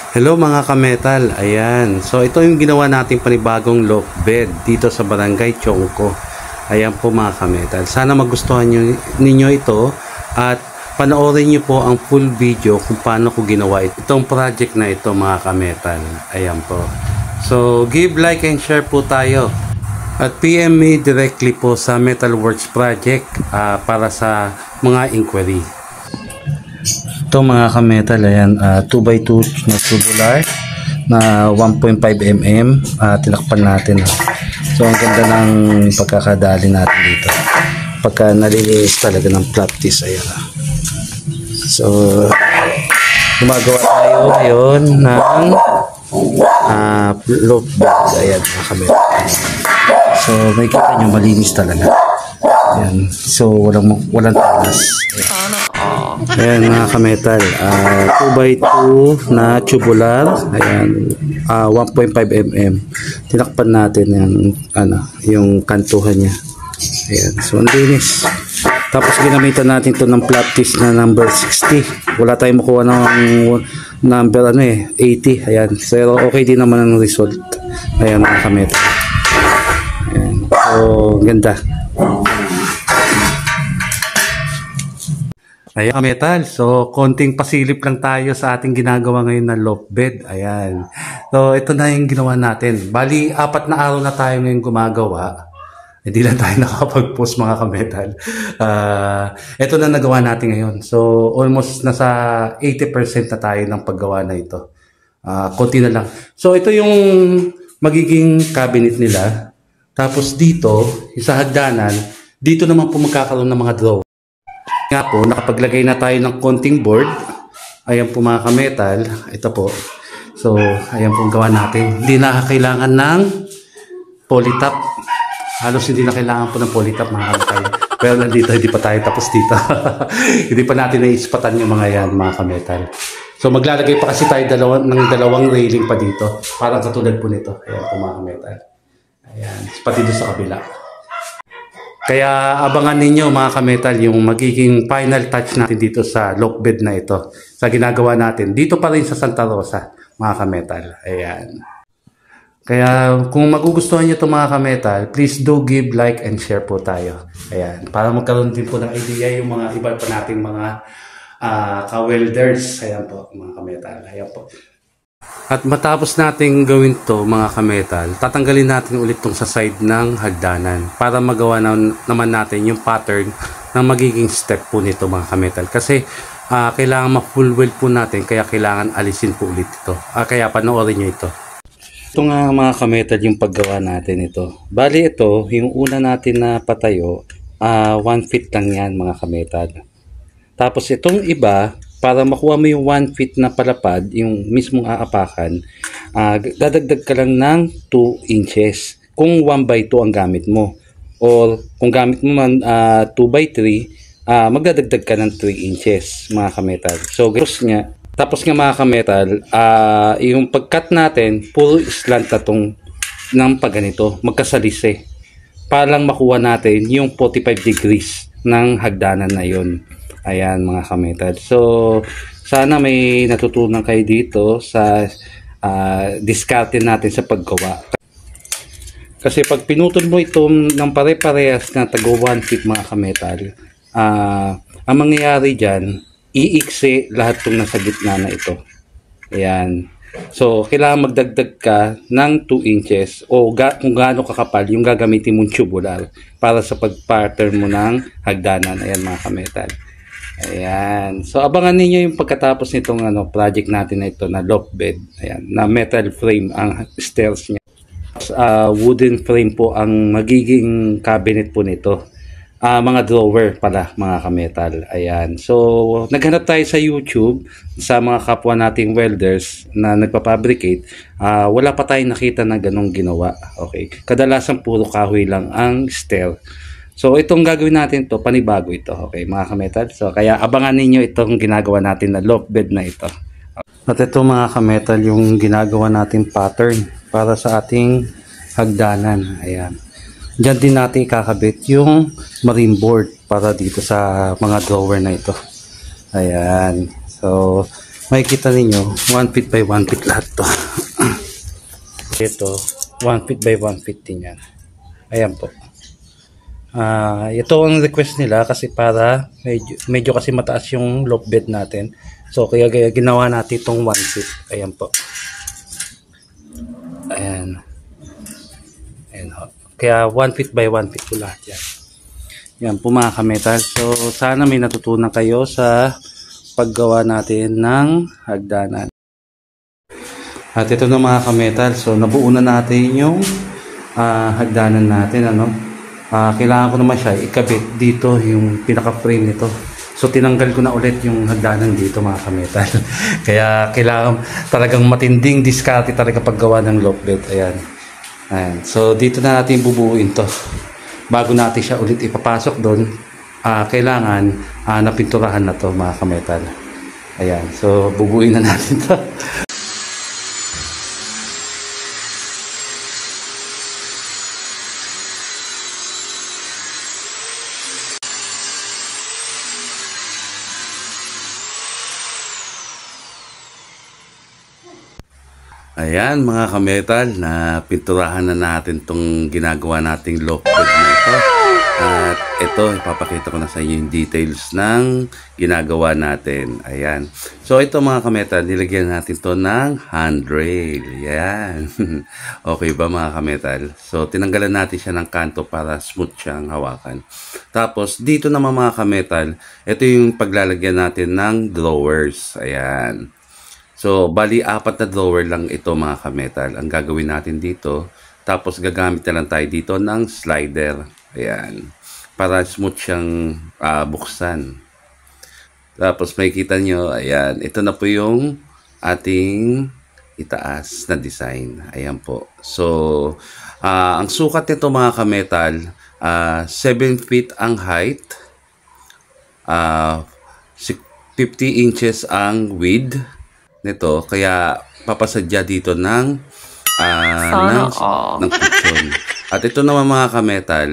Hello mga kametal, ayan. So ito yung ginawa nating panibagong loft bed dito sa Barangay Chongco. Ayan po mga kametal. Sana magustuhan ninyo ito at panoorin nyo po ang full video kung paano ko ginawa itong project na ito mga kametal. Ayan po. So give like and share po tayo. At PM me directly po sa Metalworks Project para sa mga inquiry. Ito mga kametal, ayan, 2x2 na tubular na 1.5 mm, tinakpan natin. So ang ganda ng pagkakadali natin dito pagka nalilinis talaga ng flat piece, ayan. So gumagawa tayo ngayon ng loft bed, ayan mga kametal. So may kita nyo, malinis talaga, ayan. So walang talas, ayan. Ayan mga kametal, 2x2 na tubular, ayan, 1.5 mm. Tinakpan natin yung kantuhan niya. Ayan, so ang linis. Tapos ginamitan natin to ng flat piece na number 60. Wala tayong makuha ng number 80. Ayan, pero okay din naman ang result. Ayan mga kametal. Ayan, so ganda. Ayan kametal, so konting pasilip lang tayo sa ating ginagawa ngayon na loft bed. Ayan. So ito na yung ginawa natin. Bali, 4 na araw na tayo ngayon gumagawa. Hindi lang tayo nakapag-post mga kametal. Ito na nagawa natin ngayon. So almost nasa 80% na tayo ng paggawa na ito. Konti na lang. So ito yung magiging cabinet nila. Tapos dito, sa hagdanan, dito naman po magkakaroon ng mga drawer. Nga po, nakapaglagay na tayo ng konting board. Ayan po mga kametal. Ito po. So, ayan po ang gawa natin. Hindi na kailangan ng polytop. Halos hindi na kailangan po ng polytop mga kametal. Pero nandito, hindi pa tayo tapos dito. Hindi pa natin naispatan yung mga yan mga kametal. So, maglalagay pa kasi tayo ng dalawang railing pa dito. Parang katulad po nito. Ayan po mga kametal. Ayan. Pati doon sa kabila. Kaya abangan ninyo mga kametal yung magiging final touch natin dito sa loft bed na ito. Sa ginagawa natin. Dito pa rin sa Santa Rosa mga kametal. Ayan. Kaya kung magugustuhan nyo ito mga kametal, please do give like and share po tayo. Ayan. Para magkaroon din po ng idea yung mga iba pa nating mga ka-welders. Ayan po mga kametal. Ayan po. At matapos natin gawin to mga kametal, tatanggalin natin ulit tong sa side ng hagdanan para magawa naman natin yung pattern ng magiging step po nito mga kametal. Kasi kailangan ma-full weld po natin, kaya kailangan alisin po ulit ito. Kaya panoorin nyo ito. Ito nga mga kametal yung paggawa natin ito. Bali ito, yung una natin na patayo, 1 feet lang yan mga kametal. Tapos itong iba, para makuha mo yung 1 feet na palapad, yung mismong aapakan, dadagdag ka lang ng 2 inches. Kung 1x2 ang gamit mo. Or kung gamit mo man 2x3, magdadagdag ka ng 3 inches mga kametal. So, tapos nga mga kametal, yung pag-cut natin, puro slant na tong ng pagganito, magkasalisi. Para lang makuha natin yung 45 degrees ng hagdanan na yun. Ayan mga kametal. So, sana may natutunan kayo dito sa diskarte natin sa paggawa. Kasi pag pinutol mo ito ng pare-parehas na tago 1 feet mga kametal, ang mangyayari dyan, iiksi lahat itong nasa gitna na ito. Ayan. So, kailangan magdagdag ka ng 2 inches o kung gaano kakapal yung gagamitin mong tubular para sa pag-pattern mo ng hagdanan. Ayan mga kametal. Ayan. So, abangan ninyo yung pagkatapos nitong project natin na ito na loft bed. Ayan. Na metal frame ang stairs niya. Wooden frame po ang magiging cabinet po nito. Mga drawer pala mga kametal. Ayan. So, naghanap tayo sa YouTube sa mga kapwa nating welders na nagpapabricate. Wala pa tayong nakita na ganong ginawa. Okay. Kadalasan puro kahoy lang ang stair. So, itong gagawin natin to, panibago ito. Okay, mga kametal. So, kaya abangan ninyo itong ginagawa natin na loft bed na ito. At ito mga kametal, yung ginagawa natin pattern para sa ating hagdanan. Ayan. Diyan din natin ikakabit yung marine board para dito sa mga drawer na ito. Ayan. So, makikita ninyo 1 feet by 1 feet lahat to. Ito 1 feet by 1 feet din yan. Ayan po. Ito ang request nila kasi para medyo kasi mataas yung loft bed natin. So kaya ginawa natin itong 1 feet. Ayan po. Ayan. Ayan ho. Kaya 1 feet by 1 feet po lahat yan. Yan po mga kametal. So sana may natutunan kayo sa paggawa natin ng hagdanan. At ito na mga kametal. So nabuo na natin yung hagdanan natin. Kailangan ko naman siya ikabit dito yung pinaka-frame nito. So tinanggal ko na ulit yung hagdanan dito mga kametal. Kaya kailangan talagang matinding diskarte talaga paggawa ng loft bed. Ayan. Ayan. So dito na natin bubuuin to. Bago natin siya ulit ipapasok doon, kailangan napinturahan na to mga kametal. Ayan. So bubuuin na natin to. Ayan mga kametal, na pinturahan na natin tong ginagawa nating loft bed na ito. At ito, ipapakita ko na sa inyo yung details ng ginagawa natin. Ayan. So ito mga kametal, nilagyan natin to ng handrail. Ayan. Okay ba mga kametal? So tinanggalan natin siya ng kanto para smooth siyang hawakan. Tapos dito naman mga kametal, ito yung paglalagyan natin ng drawers. Ayan. So, bali 4 na drawer lang ito mga kametal. Ang gagawin natin dito. Tapos gagamit na lang tayo dito ng slider. Ayan. Para smooth siyang buksan. Tapos makikita nyo, ayan. Ito na po yung ating itaas na design. Ayan po. So, ang sukat nito mga kametal, 7 feet ang height. 50 inches ang width nito, kaya papasadya dito ng kutsyon. At ito naman mga kametal,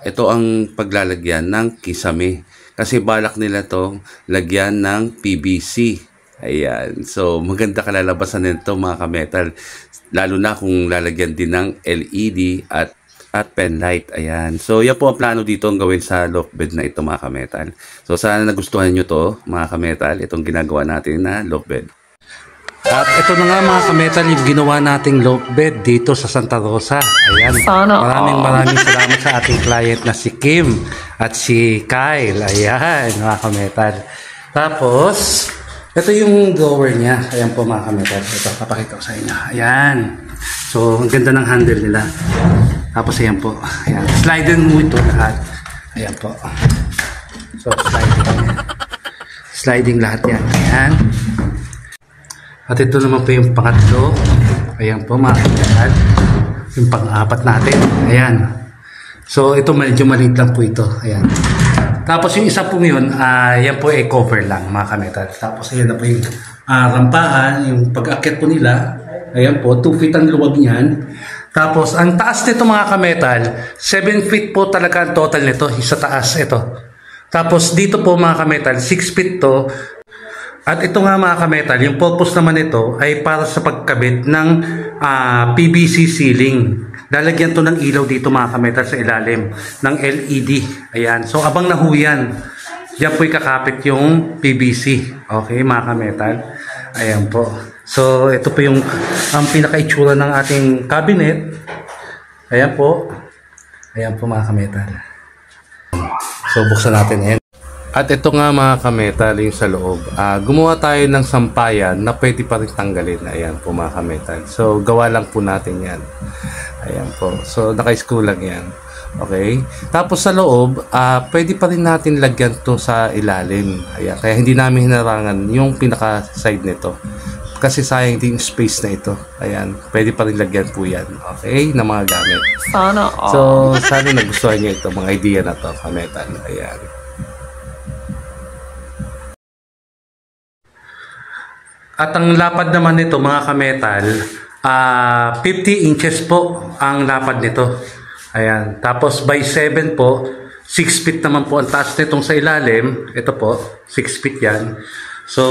ito ang paglalagyan ng kisame. Kasi balak nila to lagyan ng PVC. Ayan. So maganda kalalabasan nito mga kametal. Lalo na kung lalagyan din ng LED at pen light. Ayan. So yan po ang plano dito ang gawin sa loft bed na ito mga kametal. So sana nagustuhan nyo to mga kametal, itong ginagawa natin na loft bed. At ito na nga mga kametal yung ginawa nating loft bed dito sa Santa Rosa. Ayan. Maraming salamat sa ating client na si Kim at si Kyle. Ayan mga kametal. Tapos, ito yung drawer niya. Ayan po mga kametal. Ito, papakita ko sa inyo. Ayan. So, ang ganda ng handle nila. Tapos, ayan po. Ayan. Sliding mo ito lahat. Ayan po. So, sliding. Sliding lahat yan. Ayan. At ito naman po yung pangatlo. Ayan po mga kametal. Yung pang-apat natin. Ayan. So ito medyo maliit lang po ito. Ayan. Tapos yung isa po yun, yan po ay cover lang mga kametal. Tapos ayan na po yung rampahan, yung pag-akyat po nila. Ayan po, 2 feet ang luwag niyan. Tapos ang taas nito mga kametal, 7 feet po talaga ang total nito. Sa taas ito. Tapos dito po mga kametal, 6 feet to. At ito nga mga kametal, yung purpose naman nito ay para sa pagkabit ng PVC ceiling. Lalagyan to ng ilaw dito mga kametal sa ilalim ng LED. Ayan. So abang nahuyan, diyan po ikakapit yung PVC. Okay mga kametal. Ayan po. So ito po yung ang pinaka-itsura ng ating cabinet. Ayan po. Ayan po mga kametal. So buksan natin yan. At ito nga mga kametal yung sa loob. Gumawa tayo ng sampayan na pwede pa rin tanggalin. Ayan po mga kametal. So gawa lang po natin yan. Ayan po. So naka-screw lang yan. Okay. Tapos sa loob, pwede pa rin natin lagyan to sa ilalim. Ayan. Kaya hindi namin hinarangan yung pinaka-side nito. Kasi sayang din space na ito. Ayan. Pwede pa rin lagyan po yan. Okay. Na mga gamit. Sana all. So sana nagustuhan nyo ito. Mga idea na to kametal. Ayan. At ang lapad naman nito mga kametal, 50 inches po ang lapad nito. Ayan. Tapos by 7 po, 6 feet naman po ang taas nitong sa ilalim. Ito po, 6 feet yan. So,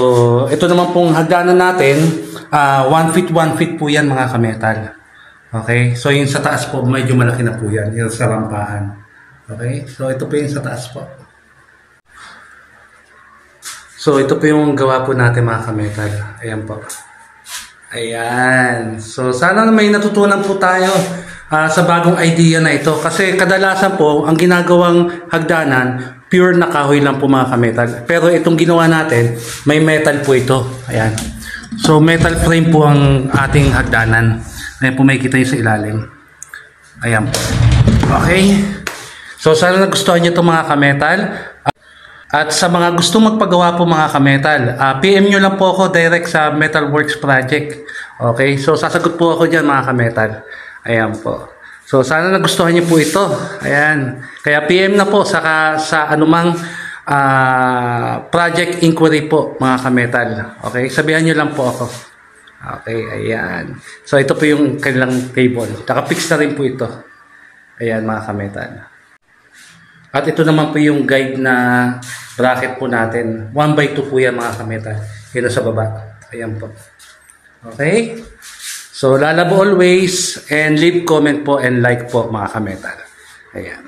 ito naman pong hagdanan natin, 1 feet, 1 feet po yan mga kametal. Okay? So, yung sa taas po, medyo malaki na po yan, yung sa rampahan. Okay? So, ito po yung sa taas po. So, ito po yung gawa po natin mga kametal. Ayan po. Ayan. So, sana may natutunan po tayo sa bagong idea na ito. Kasi kadalasan po, ang ginagawang hagdanan, pure na kahoy lang po mga kametal. Pero itong ginawa natin, may metal po ito. Ayan. So, metal frame po ang ating hagdanan. Ayan po may kita yung sa ilalim. Ayan po. Okay. So, sana nagustuhan nyo ito mga kametal. At sa mga gustong magpagawa po mga kametal, PM nyo lang po ako direct sa Metalworks Project. Okay? So, sasagot po ako dyan mga kametal. Ayan po. So, sana nagustuhan nyo po ito. Ayan. Kaya PM na po sa anumang project inquiry po mga kametal. Okay? Sabihan nyo lang po ako. Okay, ayan. So, ito po yung kanilang cable. Naka-fix na rin po ito. Ayan mga kametal. At ito naman po yung guide na bracket po natin. 1x2 po yan mga kametal. Yun sa baba. Ayan po. Okay? So, lalabo always and leave comment po and like po mga kametal. Ayan.